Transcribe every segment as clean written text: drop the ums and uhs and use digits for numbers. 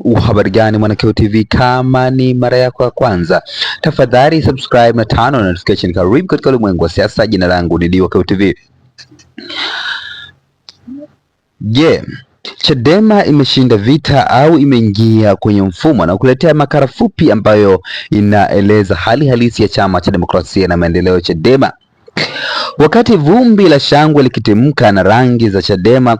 Habari gani Mwanakeo TV, kama ni mara yako ya kwanza tafadhali subscribe na turn on notification. Karibu katika ulimwengu wa siasa. Jina langu ni Diwakeo TV. Chadema imeshinda vita au imeingia kwenye mfumo? Na kuletea makala fupi ambayo inaeleza hali halisi ya Chama cha Demokrasia na Maendeleo Chadema. Wakati vumbi la shangwe likitimka na rangi za Chadema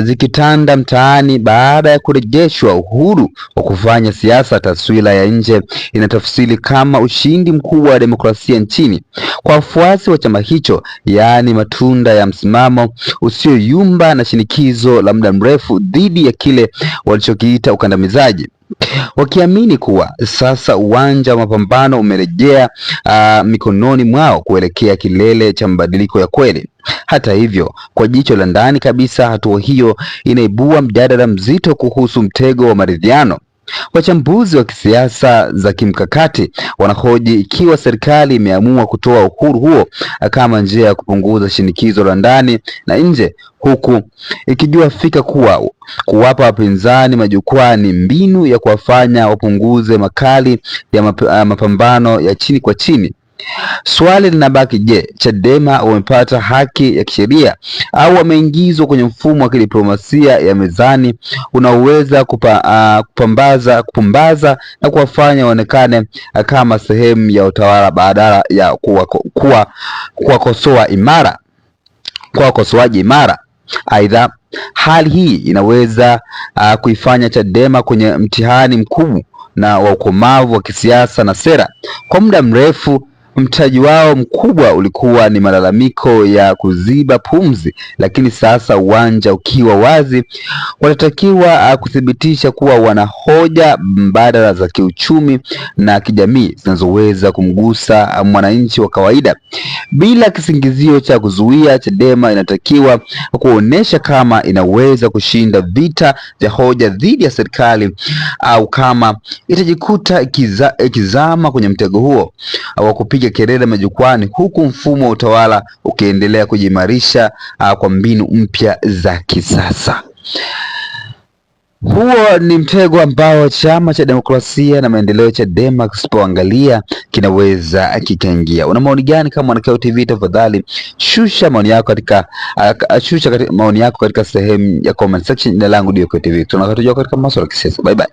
zikitanda mtaani baada ya kurejeshwa uhuru wa kufanya siasa, taswira ya nje inatafsiri kama ushindi mkubwa wa demokrasia nchini. Kwa wafuasi wa chama hicho, yaani matunda ya msimamo usioyumba na shinikizo la muda mrefu dhidi ya kile walichokiita ukandamizaji, wakiamini kuwa sasa uwanja wa mapambano umerejea mikononi mwao kuelekea kilele cha mabadiliko ya kweli. Hata hivyo, kwa jicho la ndani kabisa, hatua hiyo inaibua mjadala mzito kuhusu mtego wa maridhiano. Wachambuzi wa kisiasa za kimkakati wanahoji ikiwa serikali imeamua kutoa uhuru huo kama njia ya kupunguza shinikizo la ndani na nje, huku ikijua fika kuwa kuwapa wapinzani majukwaa ni mbinu ya kuwafanya wapunguze makali ya mapambano ya chini kwa chini. Swali linabaki, je, Chadema wamepata haki ya kisheria au wameingizwa kwenye mfumo wa kidiplomasia ya mezani unaoweza kupumbaza na kuwafanya waonekane kama sehemu ya utawala badala ya wakosoaji imara? Aidha, hali hii inaweza kuifanya Chadema kwenye mtihani mkubwa na wa ukomavu wa kisiasa na sera. Kwa muda mrefu mtaji wao mkubwa ulikuwa ni malalamiko ya kuziba pumzi, lakini sasa uwanja ukiwa wazi, watatakiwa kuthibitisha kuwa wana hoja mbadala za kiuchumi na kijamii zinazoweza kumgusa mwananchi wa kawaida. Bila kisingizio cha kuzuia, Chadema inatakiwa kuonesha kama inaweza kushinda vita vya hoja dhidi ya serikali au kama itajikuta ikizama kwenye mtego huo wa kupiga kelele majukwani, huku mfumo wa utawala ukiendelea kujimarisha kwa mbinu mpya za kisasa. Huo ni mtego ambao Chama cha Demokrasia na Maendeleo Chadema kisipoangalia kinaweza kikaingia. Una maoni gani kama Mwanakeo TV? Tafadhali shusha maoni yako katika sehemu ya comment section. Jina langu Diwakeo TV. Tunakutujua katika masuala ya kisiasa. Bye bye.